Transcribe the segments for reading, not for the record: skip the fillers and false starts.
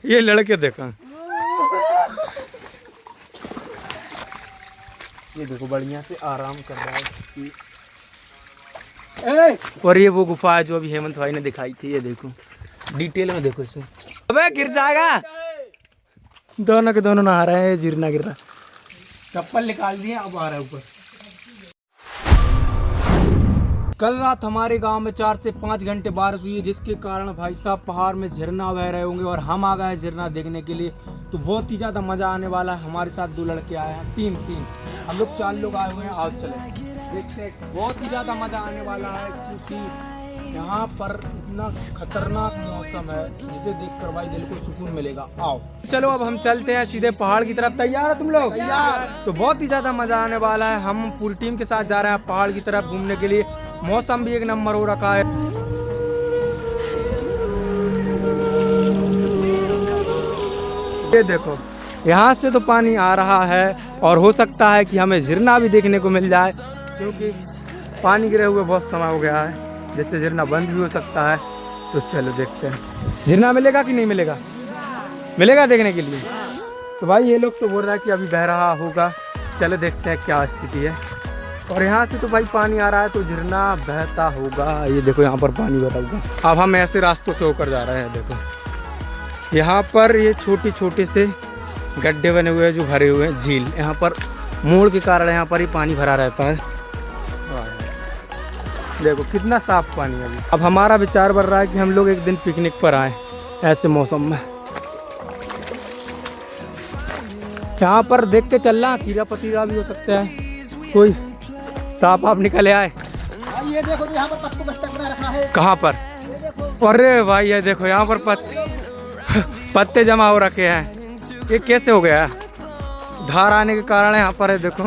ये लड़के देखो, ये देखो बढ़िया से आराम कर रहा है। और ये वो गुफा है जो अभी हेमंत भाई ने दिखाई थी, ये देखो डिटेल में देखो इसे। अबे गिर जाएगा। दोनों के दोनों नहा रहे हैं, गिरना गिर रहा। चप्पल निकाल दिए, अब आ रहा है ऊपर। कल रात हमारे गांव में 4 से 5 घंटे बारिश हुई है, जिसके कारण भाई साहब पहाड़ में झरना बह रहे होंगे और हम आ गए झरना देखने के लिए। तो बहुत ही ज़्यादा मज़ा आने वाला है। हमारे साथ 2 लड़के आए हैं, तीन हम लोग 4 लोग आए हुए हैं। आज चले देखते हैं, बहुत ही ज़्यादा मज़ा आने वाला है क्योंकि यहाँ पर इतना खतरनाक मौसम है जिसे देखकर भाई दिल को सुकून मिलेगा। आओ चलो अब हम चलते हैं सीधे पहाड़ की तरफ। तैयार हो तुम लोग? तैयार। तो बहुत ही ज़्यादा मज़ा आने वाला है। हम पूरी टीम के साथ जा रहे हैं पहाड़ की तरफ घूमने के लिए। मौसम भी एक नंबर हो रखा है। ये देखो यहाँ से तो पानी आ रहा है और हो सकता है कि हमें झरना भी देखने को मिल जाए, क्योंकि पानी गिरे हुए बहुत समय हो गया है, जिससे झरना बंद भी हो सकता है। तो चलो देखते हैं झरना मिलेगा कि नहीं मिलेगा। मिलेगा देखने के लिए। तो भाई ये लोग तो बोल रहा है कि अभी बह रहा होगा। चलो देखते हैं क्या स्थिति है। और यहाँ से तो भाई पानी आ रहा है, तो झरना बहता होगा। ये देखो यहाँ पर पानी बहता होगा। अब हम ऐसे रास्तों से होकर जा रहे हैं। देखो यहाँ पर ये छोटे छोटे से गड्ढे बने हुए हैं जो भरे हुए हैं, झील। यहाँ पर मोड़ के कारण यहाँ पर ही पानी भरा रहता है। देखो कितना साफ पानी है अभी। अब हमारा विचार बन रहा है कि हम लोग एक दिन पिकनिक पर आए ऐसे मौसम में। यहाँ पर देख के चलना, कीड़ा पतीरा भी हो सकता है, कोई सांप आप निकले आए। ये देखो यहाँ पर पत्तों का स्टक बना रखा है। कहाँ पर? अरे भाई ये देखो यहाँ पर पत्ते जमा हो रखे हैं। ये कैसे हो गया? धार आने के कारण यहाँ पर है। देखो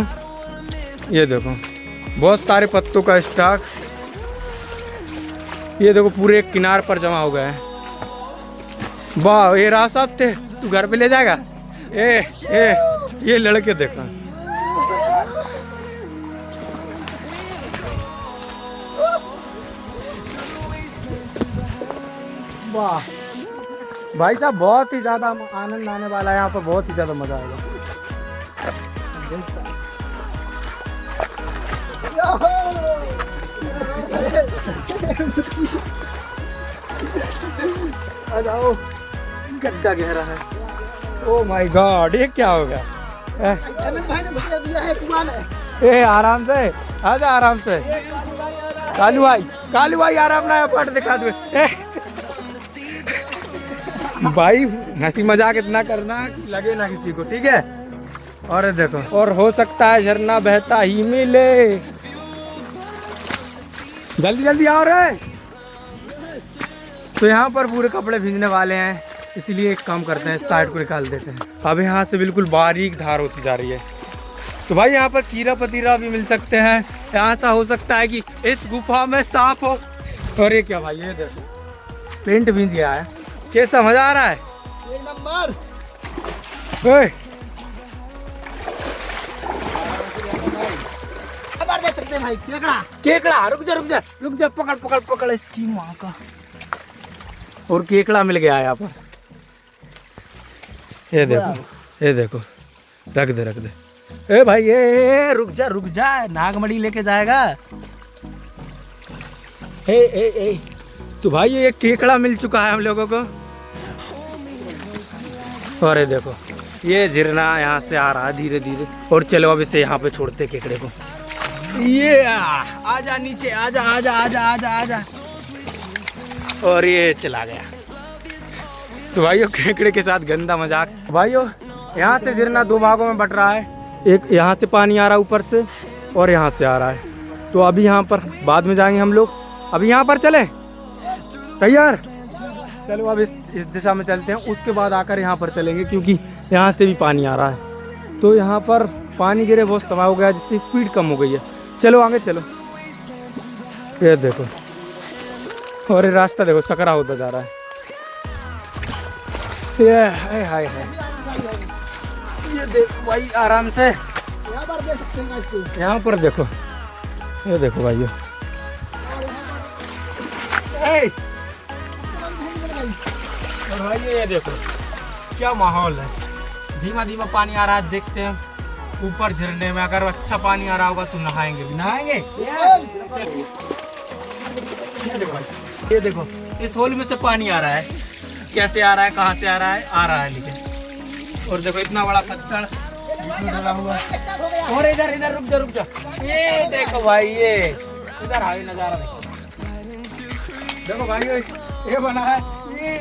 ये देखो बहुत सारे पत्तों का स्टॉक। ये देखो पूरे एक किनार पर जमा हो गया है। वाह ये राह साहब थे, तू घर पे ले जाएगा? ये लड़के देखो। वाह भाई साहब बहुत ही ज़्यादा आनंद आने वाला है। यहाँ पर बहुत ही ज़्यादा मज़ा आएगा। आ जाओ, गड्ढा गहरा है। ओह माय गॉड, ये क्या होगा? ए आराम से आजा, आराम से। कालू भाई आराम ना पट दिखा दो। भाई हंसी मजाक इतना करना लगे ना किसी को, ठीक है? और देखो, और हो सकता है झरना बहता ही मिले। जल्दी जल्दी आओ रे। तो यहाँ पर पूरे कपड़े भीगने वाले हैं, इसलिए एक काम करते हैं, साइड को निकाल देते हैं। अब यहाँ से बिल्कुल बारीक धार होती जा रही है। तो भाई यहाँ पर कीड़ा पतीरा भी मिल सकते हैं। ऐसा हो सकता है कि इस गुफा में सांप हो। और ये क्या भाई, ये देखो पेंट भींच गया है। कैसा मजा आ रहा है? एक नंबर। देख सकते हैं भाई, केकड़ा। रुक जा, पकड़ इसकी माँ का। और केकड़ा मिल गया यहाँ पर। ये देखो रख दे। ए भाई ये रुक जा, नागमणि लेके जाएगा। ए तो भाई ये केकड़ा मिल चुका है हम लोगों को। और ये देखो ये झरना यहाँ से आ रहा है धीरे धीरे। और चलो अब इसे यहाँ पे छोड़ते केकड़े को। ये आजा नीचे, आजा। और ये चला गया। तो भाइयों केकड़े के साथ गंदा मजाक। भाइयों यहाँ से झरना 2 भागों में बट रहा है। एक यहाँ से पानी आ रहा है ऊपर से, और यहाँ से आ रहा है। तो अभी यहाँ पर बाद में जाएंगे हम लोग। अभी यहाँ पर चले, तैयार? चलो अब इस दिशा में चलते हैं, उसके बाद आकर यहाँ पर चलेंगे, क्योंकि यहाँ से भी पानी आ रहा है। तो यहाँ पर पानी गिरे बहुत समय हो गया, जिससे स्पीड कम हो गई है। चलो आगे चलो। ये देखो, और ये रास्ता देखो सकरा होता जा रहा है। ये हाय ये देखो भाई आराम से। यहाँ पर देख सकते हैं इसको। यहाँ पर देखो, ये देखो भाइयों। और भाई ये देखो क्या माहौल है, धीमा धीमा पानी आ रहा है। देखते हैं ऊपर झरने में, अगर अच्छा पानी आ रहा होगा तो नहाएंगे भी। नहाएंगे ये देखो इस होल में से पानी आ रहा है। कैसे आ रहा है, कहाँ से आ रहा है लेकिन। और देखो इतना बड़ा पत्थर डला हुआ है। और इधर रुक जा। ये देखो भाई, ये इधर आगे नजारा देखो भाई, ये बना है ये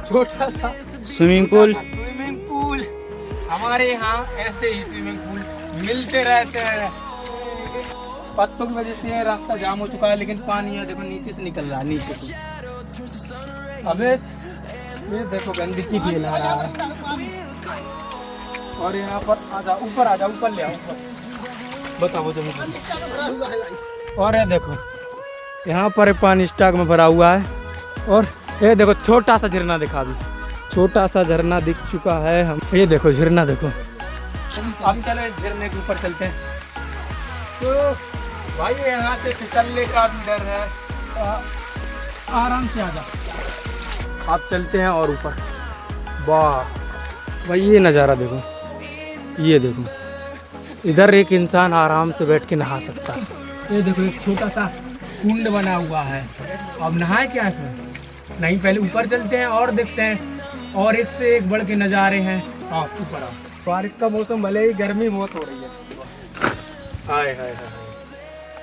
छोटा सा स्विमिंग पूल। हमारे यहाँ ऐसे ही स्विमिंग पूल मिलते रहते हैं। पत्तों की वजह से रास्ता जाम हो चुका है, लेकिन पानी है देखो नीचे से निकल रहा है, नीचे से। अबे ये देखो गंदगी फैला रहा है। और यहाँ पर आजा, ऊपर ले आओ, ऊपर बताओ तो। और ये देखो यहाँ पर पानी स्टॉक में भरा हुआ है। और ये देखो छोटा सा झरना दिखा भी, छोटा सा झरना दिख चुका है। हम ये देखो झरना देखो। अब चलो इस झरने के ऊपर चलते हैं। तो भाई यहाँ से फिसलने का भी डर है, आराम से आजा। आप चलते हैं और ऊपर। वाह भाई ये नज़ारा देखो, ये देखो इधर एक इंसान आराम से बैठ के नहा सकता है। ये देखो एक छोटा सा कुंड बना हुआ है। अब नहाए क्या इसमें? नहीं, पहले ऊपर चलते हैं और देखते हैं। और एक से एक बढ़ के नज़ारे हैं। आप ऊपर आओ। बारिश का मौसम, भले ही गर्मी बहुत हो रही है। हाय हाय हाय,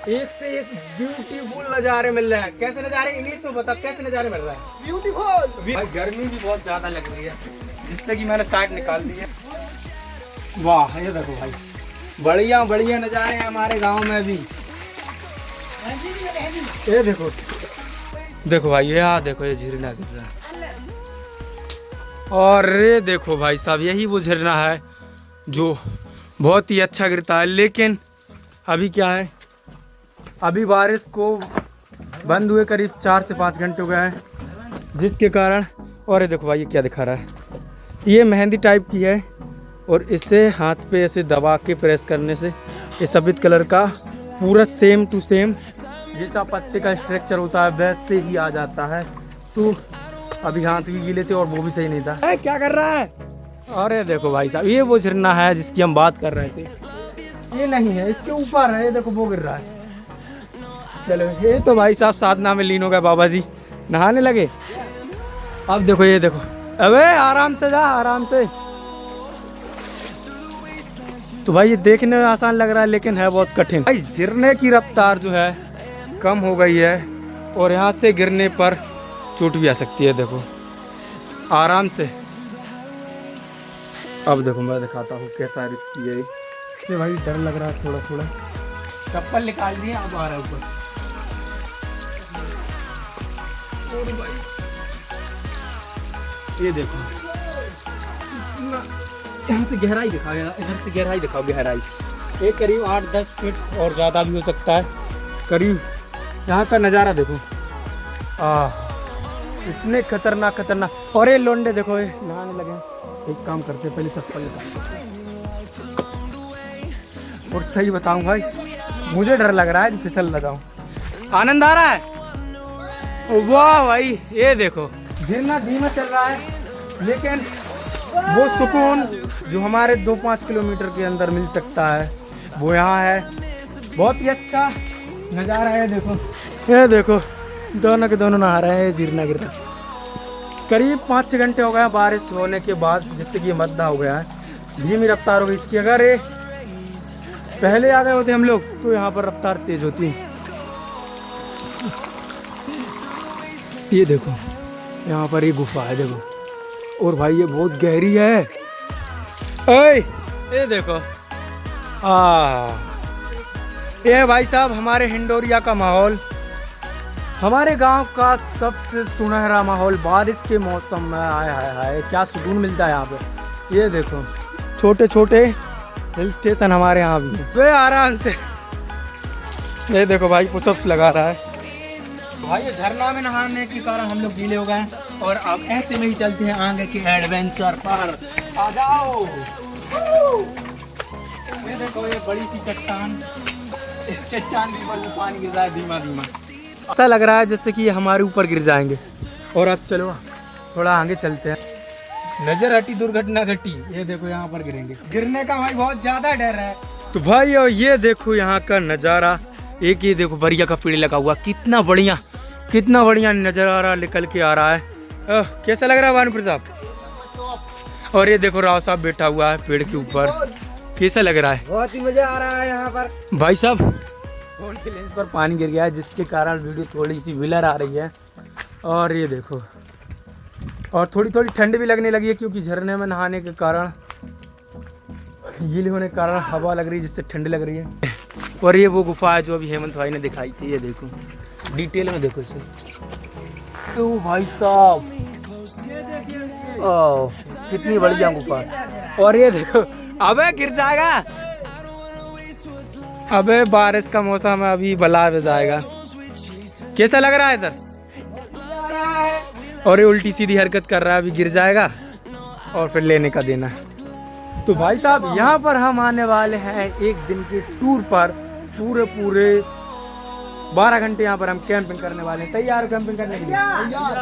एक से एक ब्यूटीफुल नज़ारे मिल रहे हैं। कैसे नज़ारे, इंग्लिश में बता, कैसे नज़ारे मिल रहे हैं? ब्यूटीफुल। गर्मी भी बहुत ज़्यादा लग रही है, जिससे कि मैंने शर्ट निकाल ली है। वाह ये देखो भाई, बढ़िया बढ़िया नज़ारे हैं हमारे गांव में भी। ये देखो भाई, ये देखो ये झरना दिख रहा है। और ये देखो भाई साहब, यही वो झरना है जो बहुत ही अच्छा गिरता है। लेकिन अभी क्या है, अभी बारिश को बंद हुए करीब 4 से 5 घंटे हो गए हैं, जिसके कारण। और ये देखो भाई ये क्या दिखा रहा है, ये मेहंदी टाइप की है। और इसे हाथ पे ऐसे दबा के प्रेस करने से ये सफ़ेद कलर का पूरा सेम टू सेम जैसा पत्ते का स्ट्रक्चर होता है वैसे ही आ जाता है। तो अभी हाथ भी गीले थे और वो भी सही नहीं था। क्या कर रहा है? और ये देखो भाई साहब, ये वो झरना है जिसकी हम बात कर रहे थे। ये नहीं है, इसके ऊपर है। ये देखो वो गिर रहा है। चलो ये तो भाई साहब साधना में लीन हो गए बाबा जी, नहाने लगे। अब देखो ये देखो, अबे आराम से जा, आराम से। तो भाई ये देखने में आसान लग रहा है, लेकिन है बहुत कठिन। भाई गिरने की रफ्तार जो है कम हो गई है, और यहाँ से गिरने पर चोट भी आ सकती है। देखो आराम से। अब देखो मैं दिखाता हूँ कैसा रिस्की है ये। भाई डर लग रहा है थोड़ा थोड़ा। चप्पल निकाल दिए, अब आ रहा है ऊपर। और भाई ये देखो, यहाँ से गहराई दिखा गया, इधर से गहराई दिखाओ। गहराई एक करीब 8-10 फीट और ज़्यादा भी हो सकता है करीब। यहाँ का नज़ारा देखो, इतने खतरनाक। और ये लोंडे देखो, ये नहाने लगे। एक काम करते पहले चप्पल निकाल। और सही बताऊँ भाई, मुझे डर लग रहा है कि फिसल न जाऊँ। आनंद आ रहा है। वाह भाई ये देखो, झरना धीमा चल रहा है, लेकिन वो सुकून जो हमारे 2-5 किलोमीटर के अंदर मिल सकता है वो यहाँ है। बहुत ही अच्छा नज़ारा है। देखो ये देखो, दोनों के दोनों नहा रहे हैं। झरना गिर रहा है। करीब 5-6 घंटे हो गए बारिश होने के बाद, जिससे कि ये मद्दा हो गया है। धीमी रफ्तार हो गई इसकी। अगर ये पहले आ गए होते हम लोग तो यहाँ पर रफ्तार तेज होती। ये देखो यहाँ पर ये गुफा है देखो, और भाई ये बहुत गहरी है। ये देखो, ये भाई साहब हमारे हिंडोरिया का माहौल, हमारे गांव का सबसे सुनहरा माहौल बारिश के मौसम में। आए क्या सुकून मिलता है यहाँ पे। ये देखो छोटे छोटे हिल स्टेशन हमारे यहाँ भी वे आराम से। ये देखो भाई पुशअप्स लगा रहा है। भाई ये झरना में नहाने के कारण हम लोग गीले हो गए हैं, और अब ऐसे में ही चलते हैं आगे के एडवेंचर पर। आ जाओ। ये देखो ये बड़ी सी चट्टान, इस चट्टान के ऊपर पानी गिर रहा है धीमा धीमा। ऐसा लग रहा है जैसे कि ये हमारे ऊपर गिर जाएंगे। और अब चलो थोड़ा आगे चलते हैं। नजर हटी दुर्घटना घटी। ये देखो यहाँ पर गिरेंगे, गिरने का भाई बहुत ज्यादा डर है। तो भाई ये देखो यहाँ का नजारा। एक ये देखो बरिया का पेड़ लगा हुआ, कितना बढ़िया नजारा निकल के आ रहा है। कैसा लग रहा है भानु प्रताप? और ये देखो राव साहब बैठा हुआ है पेड़ के ऊपर, कैसा लग रहा है? बहुत ही मजा आ रहा है यहाँ पर। भाई साहब फोन के लेंस पर पानी गिर गया है, जिसके कारण वीडियो थोड़ी सी ब्लर आ रही है। और ये देखो, और थोड़ी ठंड भी लगने लगी है, क्योंकि झरने में नहाने के कारण, गीले होने के कारण हवा लग रही है, जिससे ठंड लग रही है। और ये वो गुफा है जो अभी हेमंत भाई ने दिखाई थी। ये देखो डिटेल में देखो इसे। ओ भाई साहब, ओह कितनी बढ़िया गुफा है। और ये देखो, अबे गिर जाएगा, अबे बारिश का मौसम है, अभी बला में जाएगा। कैसा लग रहा है इधर? और ये उल्टी सीधी हरकत कर रहा है, अभी गिर जाएगा और फिर लेने का देना। तो भाई साहब यहाँ पर हम आने वाले हैं एक दिन के टूर पर। पूरे 12 घंटे यहाँ पर हम कैंपिंग करने वाले हैं। तैयार कैंपिंग करने के लिए?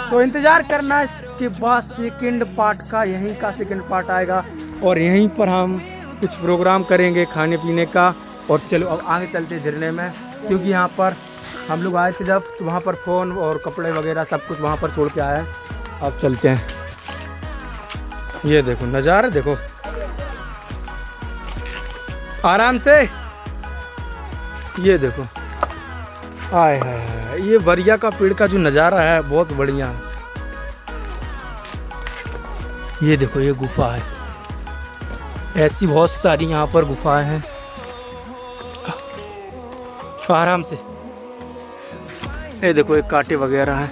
तो इंतजार करना, इसके बाद सेकंड पार्ट का, यहीं का सेकंड पार्ट आएगा और यहीं पर हम कुछ प्रोग्राम करेंगे खाने पीने का। और चलो अब आगे चलते हैं झरने में, क्योंकि यहाँ पर हम लोग आए थे जब, तो वहाँ पर फ़ोन और कपड़े वगैरह सब कुछ वहाँ पर छोड़ के आया है। अब चलते हैं। ये देखो नज़ारा, देखो आराम से। ये देखो, आए हाय, ये बरिया का पेड़ का जो नज़ारा है बहुत बढ़िया है। ये देखो ये गुफा है, ऐसी बहुत सारी यहाँ पर गुफाएं हैं। आराम से। ये देखो ये कांटे वगैरह हैं,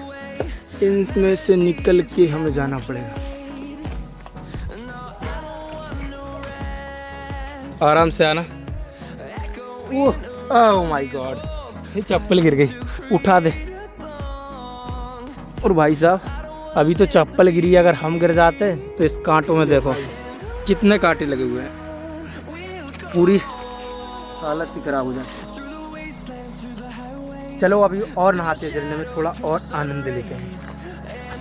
इनमें से निकल के हमें जाना पड़ेगा। आराम से आना। ओह माय गॉड, ये चप्पल गिर गई, उठा दे। और भाई साहब अभी तो चप्पल गिरी, अगर हम गिर जाते तो इस कांटों में देखो कितने कांटे लगे हुए हैं, पूरी हालत ही खराब हो जाए। चलो अभी और नहाते हैं झरने में, थोड़ा और आनंद लेते हैं।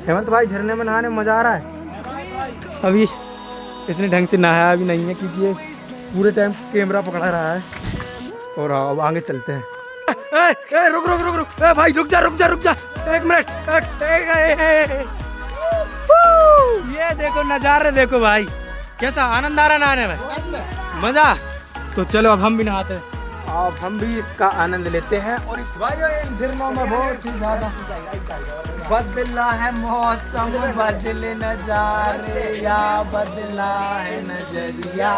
हेमंत भाई झरने में नहाने में मज़ा आ रहा है? अभी इसने ढंग से नहाया भी नहीं है, क्योंकि ये पूरे टाइम कैमरा पकड़ा रहा है। और अब आगे चलते हैं। रुक भाई, रुक जा 1 मिनट। ये देखो नज़ारे, देखो भाई कैसा आनंद आ रहा है नहाने में, मज़ा। तो चलो अब हम भी नहाते हैं, अब हम भी इसका आनंद लेते हैं। और इस झरनों में बहुत ही ज़्यादा बदला है मौसम, बदले नजारे या बदला है नजरिया।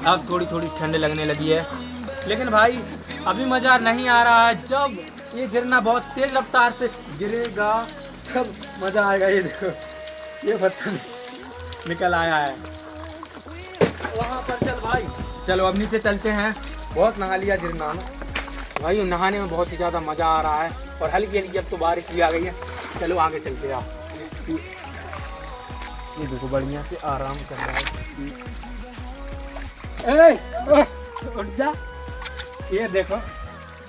अब थोड़ी ठंड लगने लगी है, लेकिन भाई अभी मज़ा नहीं आ रहा है। जब ये झरना बहुत तेज रफ्तार से गिरेगा तब मज़ा आएगा। ये देखो ये पत्थर निकल आया है वहाँ पर। चल भाई, चलो अब नीचे चलते हैं। बहुत नहा लिया झरना में भाई, नहाने में बहुत ही ज़्यादा मज़ा आ रहा है। और हल्की अब तो बारिश भी आ गई है। चलो आगे चलते हैं। ये देखो बढ़िया से आराम कर रहा है। उठ जा, ये देखो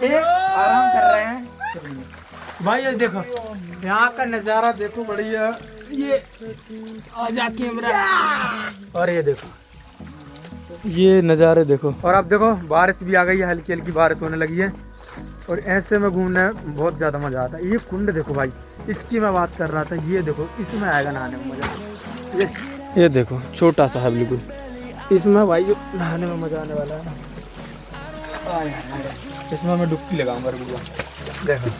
ये आराम कर रहे हैं भाई। ये देखो यहाँ का नज़ारा देखो बढ़िया। ये आजा कैमरा। और ये देखो ये नज़ारे देखो। और अब देखो बारिश भी आ गई है, हल्की हल्की बारिश होने लगी है। और ऐसे में घूमने में बहुत ज़्यादा मज़ा आता है। ये कुंड देखो भाई, इसकी मैं बात कर रहा था। ये देखो इसमें आएगा नहाने में मज़ा। ये देखो छोटा सा है बिल्कुल, इसमें भाई नहाने में मज़ा आने वाला है। इसमें मैं डुबकी लगाऊंगा। रुको देखो,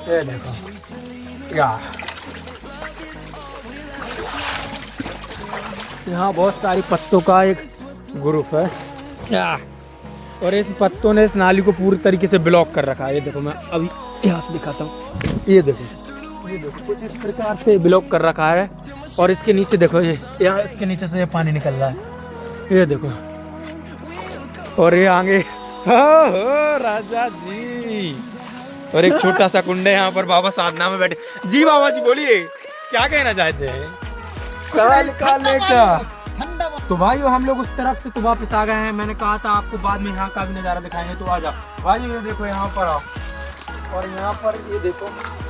ये देखो यार, यहाँ बहुत सारी पत्तों का एक ग्रुप है यार। और इस पत्तों ने इस नाली को पूरी तरीके से ब्लॉक कर रखा है। ये देखो मैं अभी यहाँ से दिखाता हूँ। ये देखो कुछ इस प्रकार से ब्लॉक कर रखा है। और इसके नीचे देखो, ये यहाँ इसके नीचे से ये पानी निकल रहा है। ये देखो, और ये आगे हो राजा जी। और एक छोटा सा कुंड है यहाँ पर, बाबा साधना में बैठे। जी बाबा जी बोलिए, क्या कहना चाहते हैं? काल काले का ठंडा तो भाई हम लोग उस तरफ से तो वापस आ गए हैं। मैंने कहा था आपको बाद में यहाँ का भी नज़ारा दिखाएंगे, तो आ जाओ भाई। ये देखो यहाँ पर आओ, और यहाँ पर ये देखो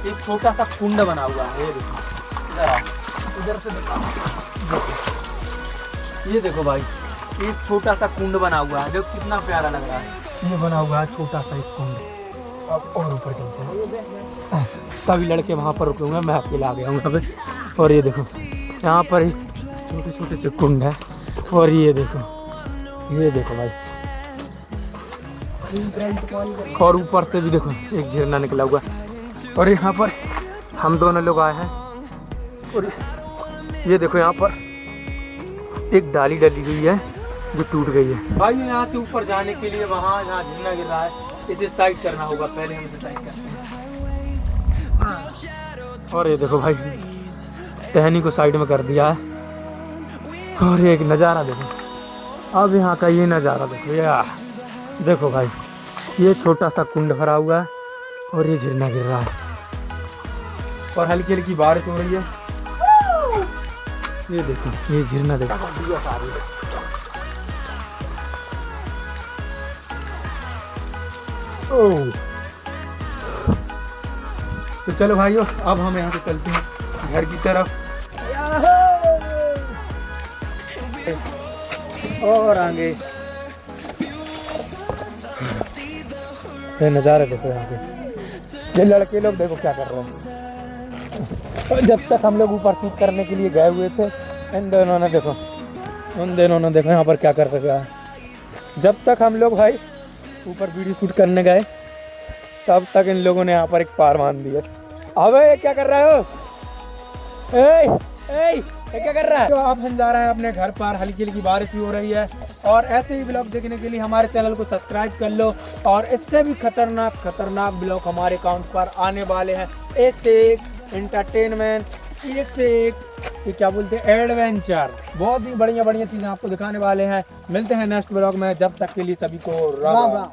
एक छोटा सा कुंड बना हुआ है। ये देखो इधर आओ, इधर से देखो, ये देखो भाई एक छोटा सा कुंड बना हुआ है, देखो कितना प्यारा लग रहा है। ये बना हुआ है छोटा सा एक कुंड। अब और ऊपर चलते हैं, सभी लड़के वहाँ पर रुकूंगा, मैं अकेला आ गया हूँ यहाँ पे। और ये देखो यहाँ पर ही छोटे छोटे से कुंड है, और ये देखो भाई, और ऊपर से भी देखो एक झरना निकला हुआ। और यहाँ पर हम दोनों लोग आए हैं, और ये देखो यहाँ पर एक डाली डली हुई है जो टूट गई है। भाई यहाँ से ऊपर जाने के लिए वहाँ जहाँ झरना गिर रहा है इसे साइड करना होगा, पहले हम इसे साइड करते हैं। और ये देखो भाई टहनी को साइड में कर दिया है, और एक नज़ारा देखो। अब यहाँ का ये नज़ारा देखो, यार देखो भाई ये छोटा सा कुंड भरा हुआ है, और ये झरना गिर रहा है, और हल्की हल्की बारिश हो रही है। ये देखो ये झरना देखो। ओह, तो चलो भाइयों अब हम यहाँ से चलते हैं घर की तरफ। और आगे ये नज़ारा देखो यहाँ पे, ये लड़के लोग देखो क्या कर रहे हैं। जब तक हम लोग ऊपर शूट करने के लिए गए हुए थे, इन दोनों ने देखो यहाँ पर क्या कर रहा है। जब तक हम लोग भाई ऊपर वीडियो शूट करने गए, तब तक इन लोगों ने यहाँ पर एक पार मान दिया। अबे क्या कर रहे हो? ये क्या कर रहा है? तो अब हम जा रहे हैं अपने घर पर, हल्की हल्की बारिश भी हो रही है। और ऐसे ही ब्लॉग देखने के लिए हमारे चैनल को सब्सक्राइब कर लो, और इससे भी खतरनाक ब्लॉग हमारे अकाउंट पर आने वाले हैं। एक से एक एंटरटेनमेंट, एक से एक ये क्या बोलते हैं एडवेंचर, बहुत ही बढ़िया चीज़ें आपको दिखाने वाले हैं। मिलते हैं नेक्स्ट ब्लॉग में, जब तक के लिए सभी को राम राम।